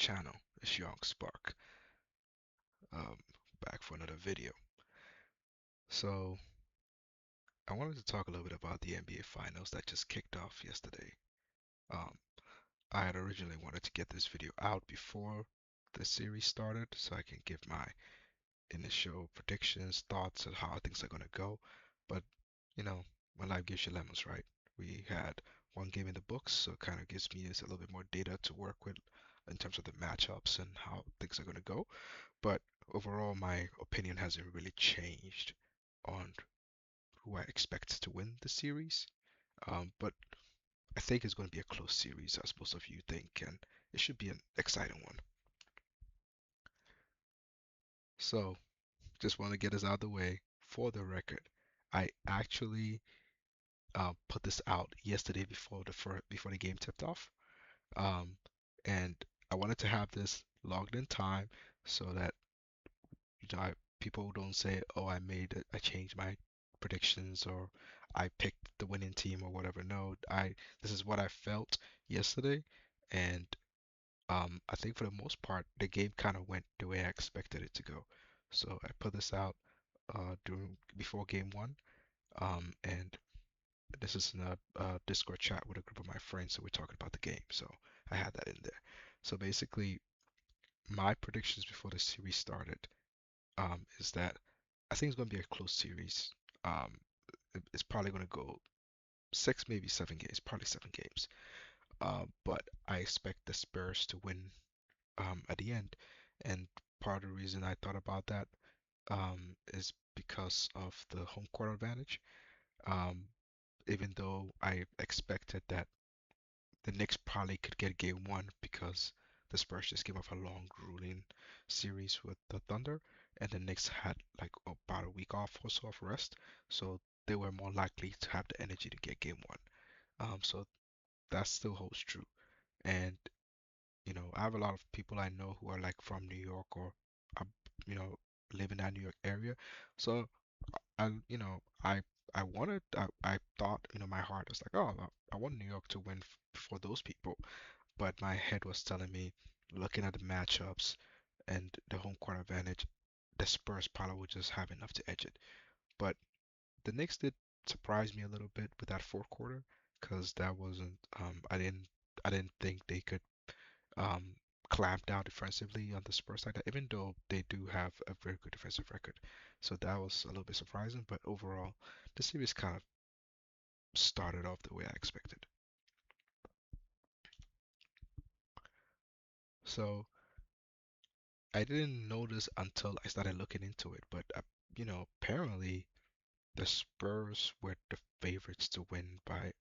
channel. It's Young Spark, um, back for another video. So, I wanted to talk a little bit about the NBA Finals that just kicked off yesterday. Um, I had originally wanted to get this video out before the series started so I can give my initial predictions, thoughts on how things are going to go. But, you know, when life gives you lemons, right? We had one game in the books, so it kind of gives me a little bit more data to work with in terms of the matchups and how things are going to go. But overall, my opinion hasn't really changed on who I expect to win the series. But I think it's going to be a close series, as most of you think, and it should be an exciting one. So, just want to get this out of the way. For the record, I actually put this out yesterday before the game tipped off, um, and I wanted to have this logged in time so that people don't say, "Oh, I changed my predictions or I picked the winning team or whatever." No, I this is what I felt yesterday, and I think for the most part the game kind of went the way I expected it to go. So I put this out during before game one, and this is in a Discord chat with a group of my friends, so we're talking about the game. So I had that in there. So basically, my predictions before the series started is that I think it's going to be a close series. Um, it's probably going to go six, maybe 7 games, probably 7 games. But I expect the Spurs to win at the end. And part of the reason I thought about that is because of the home court advantage. Um, Even though I expected that the Knicks probably could get game one because the Spurs just came off a long, grueling series with the Thunder, and the Knicks had like about a week off or so of rest, so they were more likely to have the energy to get game one. So that still holds true. And I have a lot of people I know who are like from New York or, uh, you know, live in that New York area. So I, you know, I thought, my heart was like, oh, I want New York to win for those people. But my head was telling me, looking at the matchups and the home court advantage, the Spurs probably would just have enough to edge it. But the Knicks did surprise me a little bit with that fourth quarter, because that wasn't, I didn't think they could um, clamp down defensively on the Spurs like that, even though they do have a very good defensive record. So that was a little bit surprising, but overall, the series kind of started off the way I expected. So I didn't notice until I started looking into it, but apparently the Spurs were the favorites to win by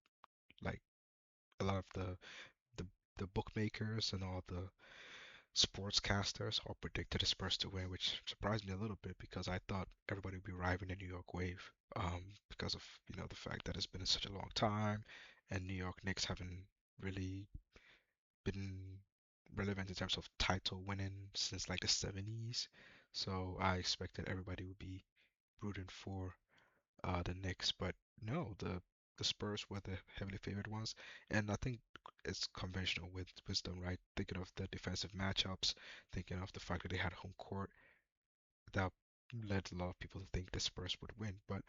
like a lot of the the bookmakers and all the sportscasters all predicted the Spurs to win, which surprised me a little bit because I thought everybody would be riding the New York wave, because of the fact that it's been such a long time, and New York Knicks haven't really been relevant in terms of title winning since like the 70s. So I expected everybody would be rooting for the Knicks, but no, the Spurs were the heavily favored ones, and I think it's conventional with wisdom, right? Thinking of the defensive matchups, thinking of the fact that they had home court, that led a lot of people to think the Spurs would win. But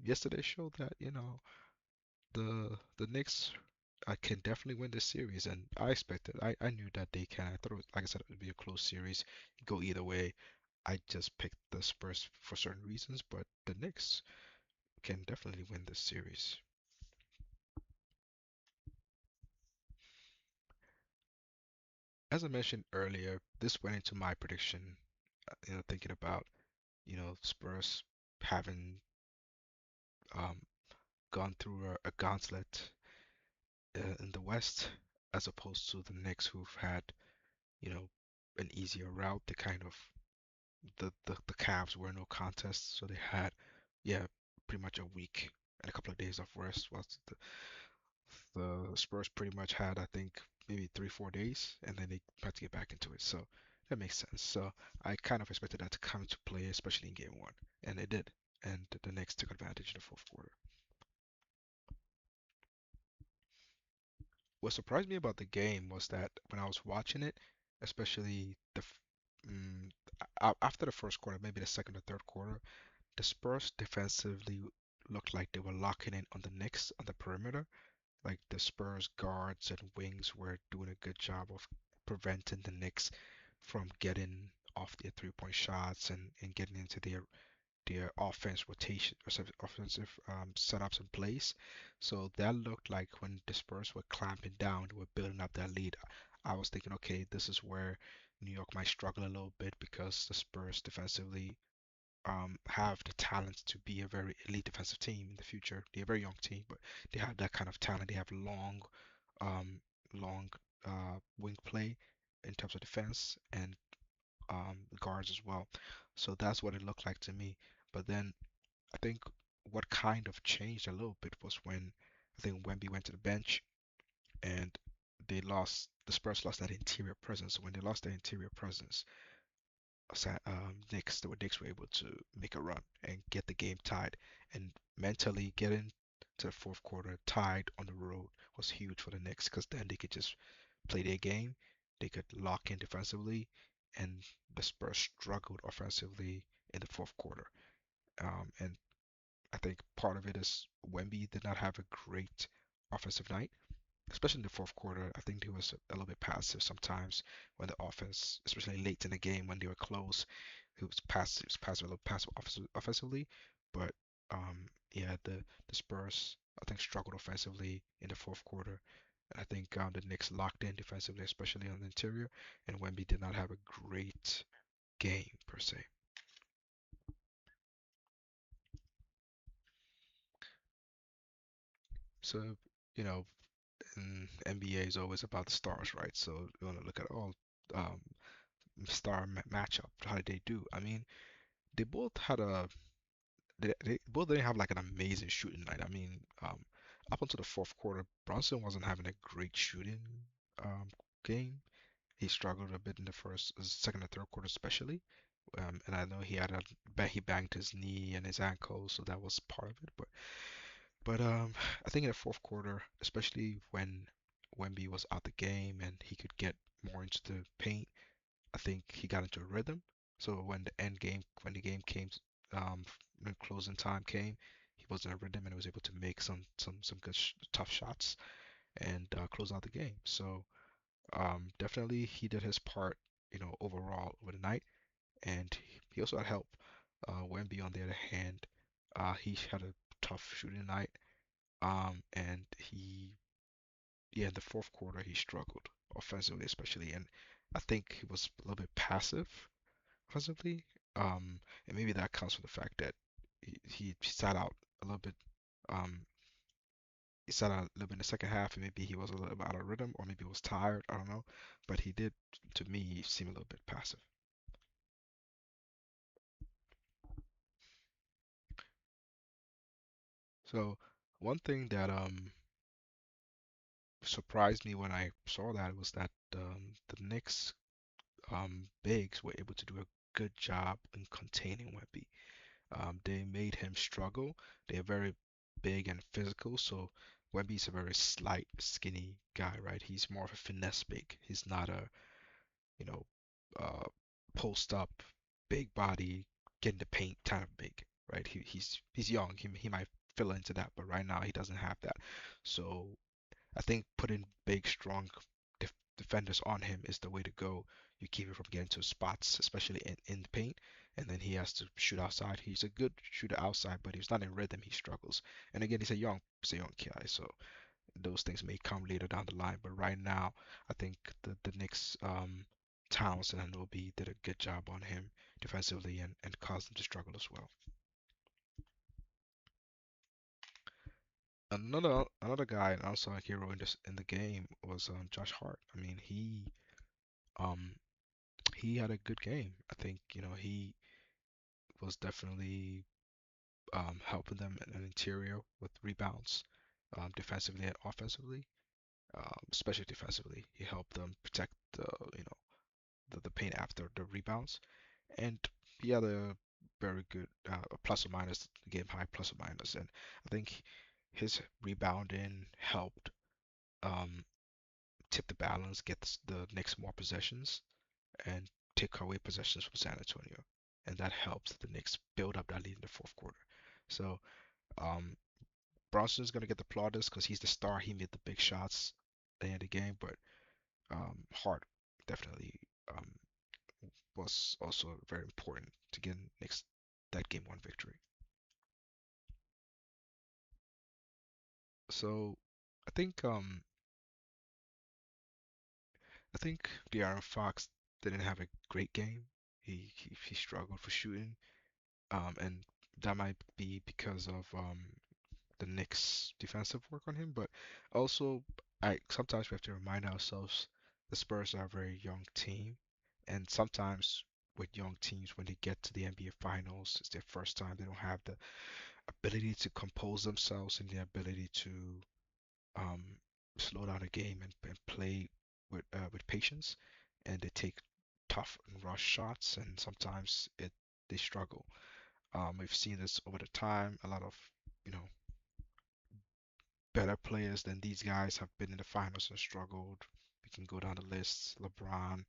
yesterday showed that the Knicks can definitely win this series, and I expected. I knew that they can. I thought it was, like I said, it would be a close series, go either way. I just picked the Spurs for certain reasons, but the Knicks can definitely win this series. As I mentioned earlier, this went into my prediction, thinking about, Spurs having um, gone through a gauntlet in the West, as opposed to the Knicks who've had, you know, an easier route. They kind of, the Cavs were no contest, so they had, yeah, pretty much a week and a couple of days of rest, whilst the Spurs pretty much had, I think, maybe 3, 4 days, and then they had to get back into it. So that makes sense. So I kind of expected that to come into play, especially in game one, and it did. And the Knicks took advantage in the fourth quarter. What surprised me about the game was that when I was watching it, especially mm, after the first quarter, maybe the second or third quarter. The Spurs defensively looked like they were locking in on the Knicks on the perimeter. Like the Spurs guards and wings were doing a good job of preventing the Knicks from getting off their three-point shots and getting into their offense rotation or offensive setups in place. So that looked like when the Spurs were clamping down, they were building up that lead. I was thinking, okay, this is where New York might struggle a little bit because the Spurs defensively have the talent to be a very elite defensive team in the future. They're a very young team, but they have that kind of talent. They have um, long wing play in terms of defense and guards as well. So that's what it looked like to me. But then I think what kind of changed a little bit was when I think Wemby went to the bench and the Spurs lost that interior presence. So when they lost that interior presence, Knicks were able to make a run and get the game tied. And mentally getting to the fourth quarter tied on the road was huge for the Knicks because then they could just play their game. They could lock in defensively, and the Spurs struggled offensively in the fourth quarter. And I think part of it is Wemby did not have a great offensive night, especially in the fourth quarter. I think he was a little bit passive sometimes when the offense, especially late in the game when they were close, he was passive, a little passive offensively. But yeah, the Spurs I think struggled offensively in the fourth quarter. And I think the Knicks locked in defensively, especially on the interior, and Wemby did not have a great game per se. So, you know, in NBA is always about the stars, right? So you want to look at all um, matchup. How did they do? I mean, they both had a they both didn't have like an amazing shooting night. I mean, up until the fourth quarter, Brunson wasn't having a great shooting um, game. He struggled a bit in the second, and third quarter, especially. And I know he banged his knee and his ankle, so that was part of it. But I think in the fourth quarter, especially when Wemby was out the game and he could get more into the paint, I think he got into a rhythm. So when the game came, um, when closing time came, he was in a rhythm and was able to make some good tough shots and close out the game. So definitely he did his part, overall over the night, and he also had help. Wemby, on the other hand, he had a tough shooting night, and yeah, in the fourth quarter he struggled offensively, especially, and I think he was a little bit passive offensively. And maybe that comes from the fact that he sat out a little bit. Um, he sat out a little bit in the second half, and maybe he was a little bit out of rhythm, or maybe he was tired. I don't know, but he did, to me, seem a little bit passive. So one thing that surprised me when I saw that was that the Knicks bigs were able to do a good job in containing Wemby. They made him struggle. They're very big and physical, so Wemby's a very slight, skinny guy, right? He's more of a finesse big. He's not a, you know, uh, post up, big body, get in the paint kind of big, right? He's young. He might fill into that, but right now he doesn't have that. So I think putting big, strong defenders on him is the way to go. You keep him from getting to spots, especially in the paint, and then he has to shoot outside. He's a good shooter outside, but he's not in rhythm. He struggles. And again, he's a young guy, so those things may come later down the line. But right now, I think the Knicks, Towns and Anobi did a good job on him defensively and caused him to struggle as well. Another guy, and also a hero in the game was Josh Hart. I mean, um he had a good game. I think, he was definitely helping them in an interior with rebounds, defensively and offensively, especially defensively. He helped them protect the paint after the rebounds, and he had a very good plus or minus game high plus or minus, and I think his rebounding helped um, tip the balance, get the Knicks more possessions. and take away possessions from San Antonio, and that helps the Knicks build up that lead in the fourth quarter. So um, Bronson's gonna get the plaudits because he's the star. He made the big shots at the end of the game, but Hart definitely um, was also very important to get Knicks that game one victory. So I think um, I think De'Aaron Fox didn't have a great game. He struggled for shooting, and that might be because of the Knicks' defensive work on him. But also, I sometimes we have to remind ourselves the Spurs are a very young team, and sometimes with young teams, when they get to the NBA Finals, it's their first time. They don't have the ability to compose themselves and the ability to um, slow down a game and play with patience, and they take tough and rush shots, and sometimes it they struggle. We've seen this over the time. A lot of you know better players than these guys have been in the finals and struggled. We can go down the list, LeBron,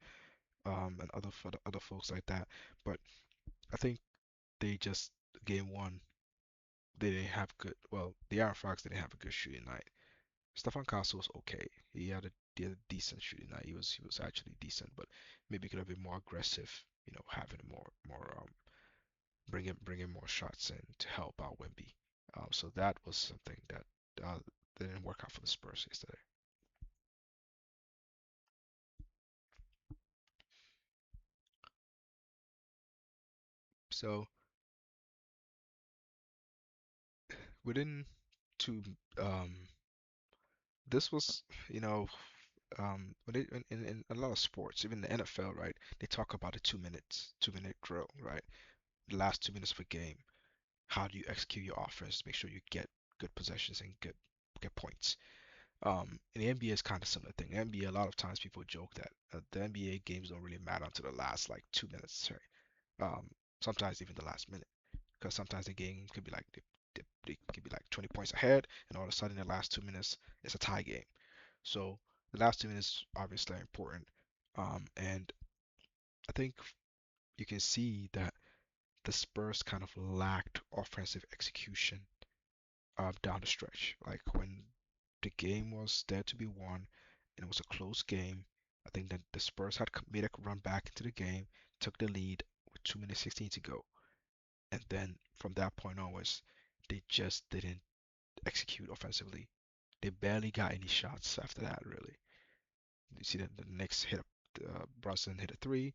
and other folks like that. But I think they just game one they didn't have good. Well, the Aaron Fox didn't have a good shooting night. Stefan Castle was okay. He had a decent shooting night. He was actually decent, but maybe could have been more aggressive. Having more bringing more shots in to help out Wemby. So that was something that didn't work out for the Spurs yesterday. So within two, this was when in a lot of sports, even the NFL, right? They talk about a 2 minutes, 2 minute drill, right? The last 2 minutes of a game. How do you execute your offense to make sure you get good possessions and get points? In the NBA, it's kind of similar thing. NBA, a lot of times people joke that the NBA games don't really matter until the last like 2 minutes, right? Sometimes even the last minute, because sometimes the game could be like they could be like 20 points ahead, and all of a sudden in the last 2 minutes it's a tie game. So the last 2 minutes obviously are important, and I think you can see that the Spurs kind of lacked offensive execution down the stretch. Like when the game was there to be won and it was a close game, I think that the Spurs had made a run back into the game, took the lead with 2 minutes 16 to go. And then from that point onwards, they just didn't execute offensively. They barely got any shots after that, really. You see that the Knicks Brunson hit a three,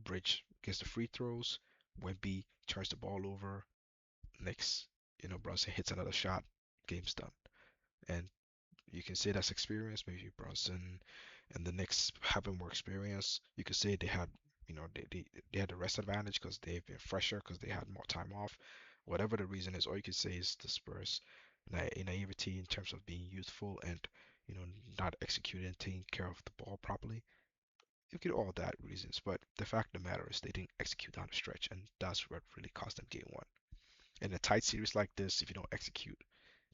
Bridge gets the free throws, Wemby turns the ball over, Knicks, Brunson hits another shot, game's done. And you can say that's experience. Maybe Brunson and the Knicks having more experience. You could say they had, they had the rest advantage because they've been fresher because they had more time off. Whatever the reason is, all you could say is the Spurs naivety in terms of being youthful and not executing and taking care of the ball properly. You get all that reasons, but the fact of the matter is they didn't execute down the stretch, and that's what really cost them game one. In a tight series like this, if you don't execute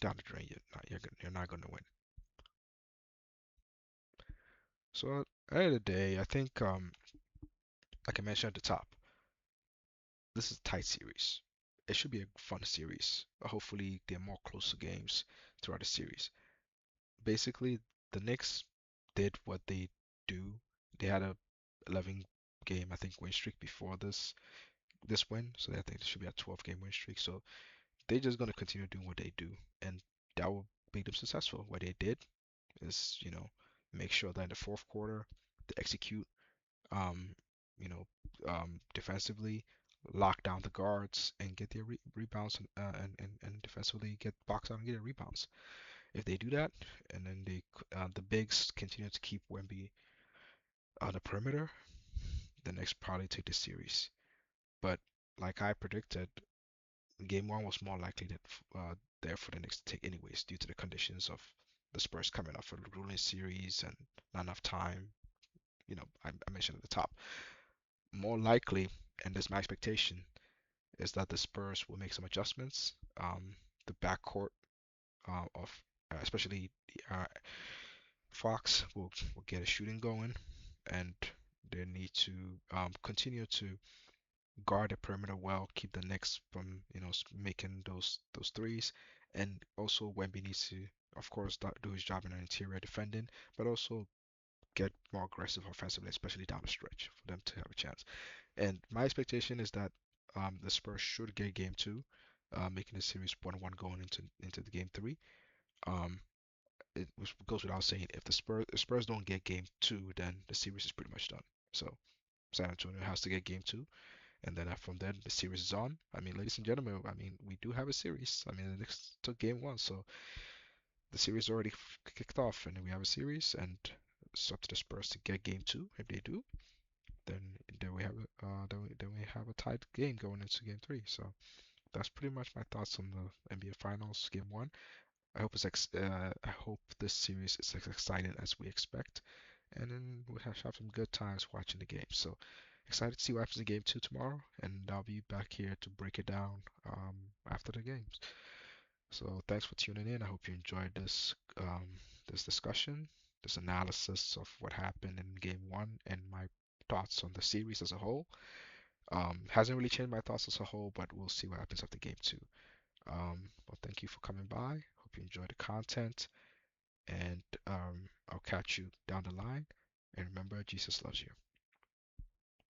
down the drain, you're not going to win. So at the end of the day, I think, like I mentioned at the top, this is a tight series. It should be a fun series. Hopefully, there are more closer games throughout the series. Basically, the Knicks did what they do. They had a 11 game, I think, win streak before this win, so I think there should be a 12-game win streak. So they're just gonna continue doing what they do, and that will make them successful. What they did is, make sure that in the fourth quarter they execute um, defensively, lock down the guards and get their rebounds and defensively get box out and get their rebounds. If they do that, and then the bigs continue to keep Wemby on the perimeter, the Knicks probably take the series. But like I predicted, game one was more likely that there for the Knicks to take anyways due to the conditions of the Spurs coming off a grueling series and not enough time. I mentioned at the top. More likely, and this is my expectation, is that the Spurs will make some adjustments. The backcourt of especially Fox will get a shooting going, and they need to continue to guard the perimeter well, keep the Knicks from making those threes, and also Wemby needs to, of course, do his job in the interior defending, but also get more aggressive offensively, especially down the stretch for them to have a chance. And my expectation is that the Spurs should get game two, making the series 1-1 going into the game three. Um, goes without saying, if the Spurs don't get game two, then the series is pretty much done. So San Antonio has to get game two, and then from there the series is on. I mean, ladies and gentlemen, I mean we do have a series. I mean, the Knicks took game one, so the series already kicked off, and then we have a series, and it's up to the Spurs to get game two. If they do, then then we have a tied game going into game three. So that's pretty much my thoughts on the NBA Finals game one. I hope this series is as exciting as we expect, and then we'll have some good times watching the game. So excited to see what happens in game two tomorrow, and I'll be back here to break it down after the games. So thanks for tuning in. I hope you enjoyed this discussion, this analysis of what happened in game one, and my thoughts on the series as a whole. Hasn't really changed my thoughts as a whole, but we'll see what happens after game two. Well, thank you for coming by. Hope you enjoyed the content, and I'll catch you down the line. And remember, Jesus loves you.